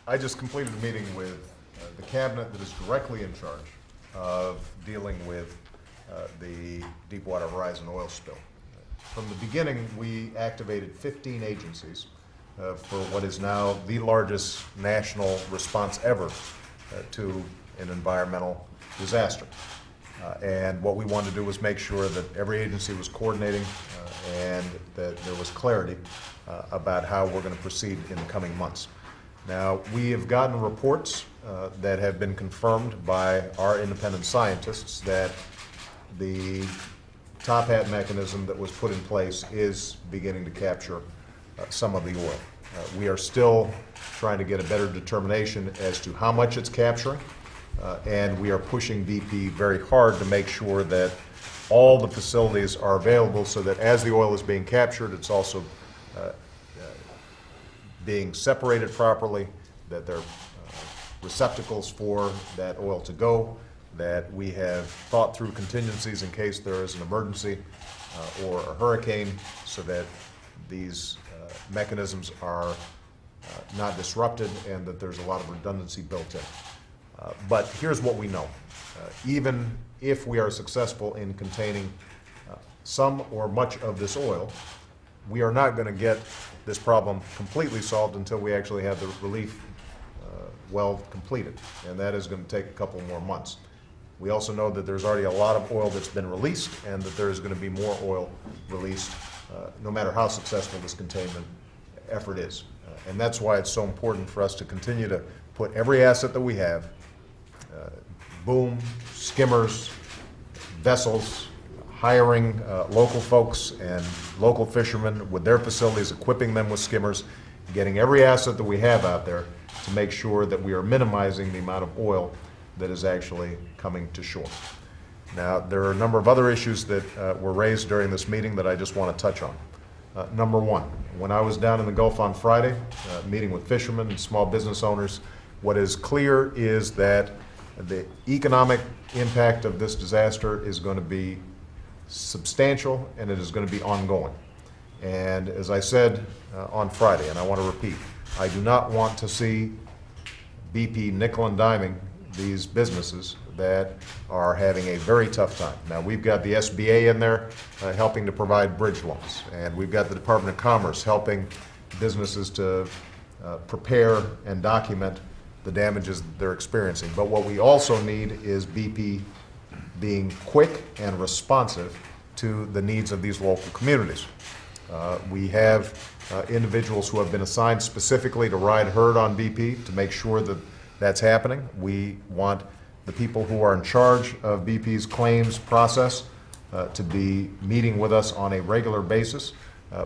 I just completed a meeting with the cabinet that is directly in charge of dealing with the Deepwater Horizon oil spill. From the beginning, we activated 15 agencies for what is now the largest national response ever to an environmental disaster. And what we wanted to do was make sure that every agency was coordinating and that there was clarity about how we're going to proceed in the coming months. Now, we have gotten reports that have been confirmed by our independent scientists that the top hat mechanism that was put in place is beginning to capture some of the oil. We are still trying to get a better determination as to how much it's capturing, and we are pushing BP very hard to make sure that all the facilities are available so that as the oil is being captured, it's also being separated properly, that there are receptacles for that oil to go, that we have thought through contingencies in case there is an emergency or a hurricane so that these mechanisms are not disrupted and that there's a lot of redundancy built in. But here's what we know. Even if we are successful in containing some or much of this oil, we are not going to get this problem completely solved until we actually have the relief well completed, and that is going to take a couple more months. We also know that there's already a lot of oil that's been released and that there is going to be more oil released no matter how successful this containment effort is. And that's why it's so important for us to continue to put every asset that we have, boom, skimmers, vessels, hiring local folks and local fishermen with their facilities, equipping them with skimmers, getting every asset that we have out there to make sure that we are minimizing the amount of oil that is actually coming to shore. Now, there are a number of other issues that were raised during this meeting that I just want to touch on. Number one, when I was down in the Gulf on Friday, meeting with fishermen and small business owners, what is clear is that the economic impact of this disaster is going to be substantial and it is going to be ongoing. And as I said on Friday, and I want to repeat, I do not want to see BP nickel and diming these businesses that are having a very tough time. Now, we've got the SBA in there helping to provide bridge loans, and we've got the Department of Commerce helping businesses to prepare and document the damages that they're experiencing. But what we also need is BP being quick and responsive to the needs of these local communities. We have individuals who have been assigned specifically to ride herd on BP to make sure that that's happening. We want the people who are in charge of BP's claims process to be meeting with us on a regular basis,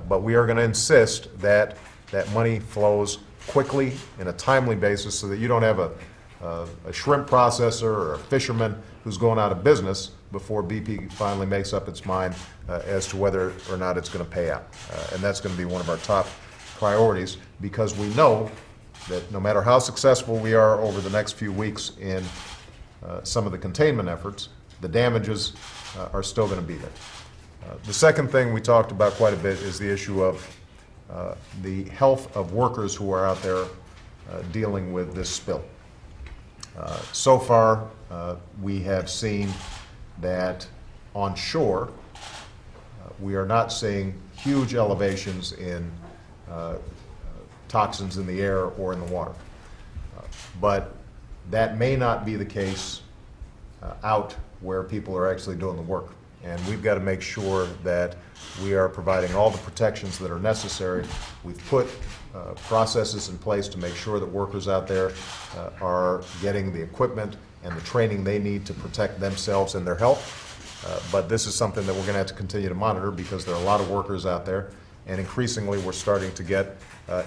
but we are going to insist that that money flows quickly in a timely basis so that you don't have a shrimp processor or a fisherman who's going out of business before BP finally makes up its mind as to whether or not it's going to pay out. And that's going to be one of our top priorities, because we know that no matter how successful we are over the next few weeks in some of the containment efforts, the damages are still going to be there. The second thing we talked about quite a bit is the issue of the health of workers who are out there dealing with this spill. So far, we have seen that on shore, we are not seeing huge elevations in toxins in the air or in the water. But that may not be the case out where people are actually doing the work. And we've got to make sure that we are providing all the protections that are necessary. We've put processes in place to make sure that workers out there are getting the equipment and the training they need to protect themselves and their health. But this is something that we're going to have to continue to monitor, because there are a lot of workers out there, and increasingly we're starting to get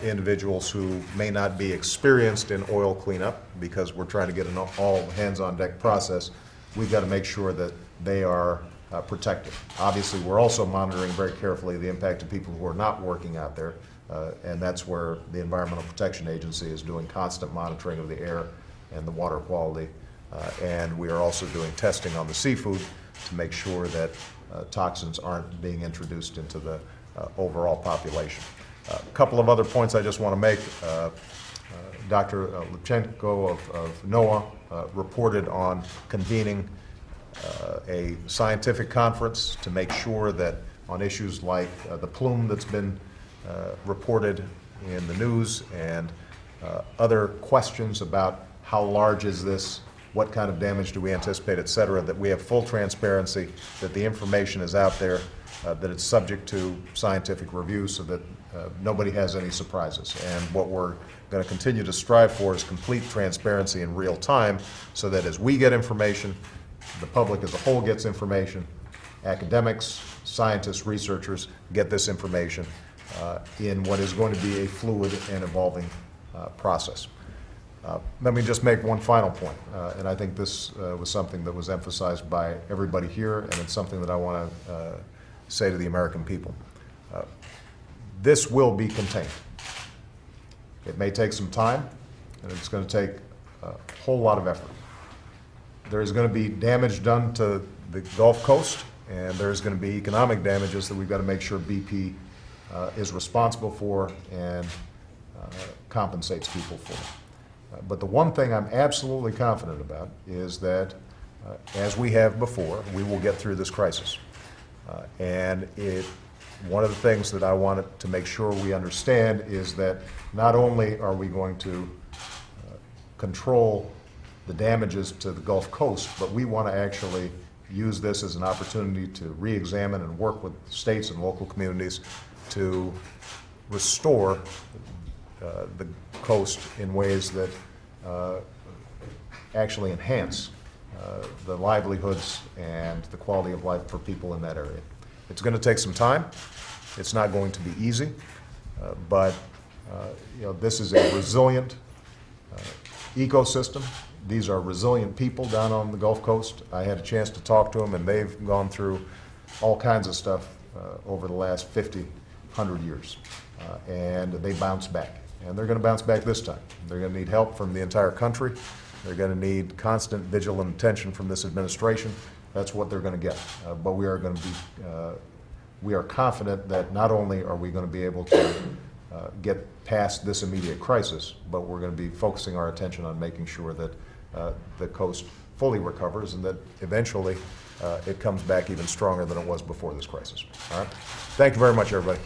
individuals who may not be experienced in oil cleanup, because we're trying to get an all hands-on-deck process. We've got to make sure that they are protected. Obviously, we're also monitoring very carefully the impact of people who are not working out there, and that's where the Environmental Protection Agency is doing constant monitoring of the air and the water quality, and we are also doing testing on the seafood to make sure that toxins aren't being introduced into the overall population. A couple of other points I just want to make. Dr. Lubchenko of NOAA reported on convening a scientific conference to make sure that on issues like the plume that's been reported in the news and other questions about how large is this, what kind of damage do we anticipate, et cetera, that we have full transparency, that the information is out there, that it's subject to scientific review so that nobody has any surprises. And what we're going to continue to strive for is complete transparency in real time so that as we get information, the public as a whole gets information, academics, scientists, researchers get this information in what is going to be a fluid and evolving process. Let me just make one final point, and I think this was something that was emphasized by everybody here, and it's something that I want to say to the American people. This will be contained. It may take some time, and it's going to take a whole lot of effort. There is going to be damage done to the Gulf Coast, and there's going to be economic damages that we've got to make sure BP is responsible for and compensates people for. But the one thing I'm absolutely confident about is that, as we have before, we will get through this crisis. And one of the things that I wanted to make sure we understand is that not only are we going to control the damages to the Gulf Coast, but we want to actually use this as an opportunity to re-examine and work with states and local communities to restore the coast in ways that actually enhance the livelihoods and the quality of life for people in that area. It's going to take some time. It's not going to be easy, but this is a resilient ecosystem. These are resilient people down on the Gulf Coast. I had a chance to talk to them, and they've gone through all kinds of stuff over the last 50, 100 years, and they bounce back. And they're going to bounce back this time. They're going to need help from the entire country. They're going to need constant vigilant attention from this administration. That's what they're going to get. But we are going to be, we are confident that not only are we going to be able to get past this immediate crisis, but we're going to be focusing our attention on making sure that the coast fully recovers and that eventually it comes back even stronger than it was before this crisis. All right? Thank you very much, everybody.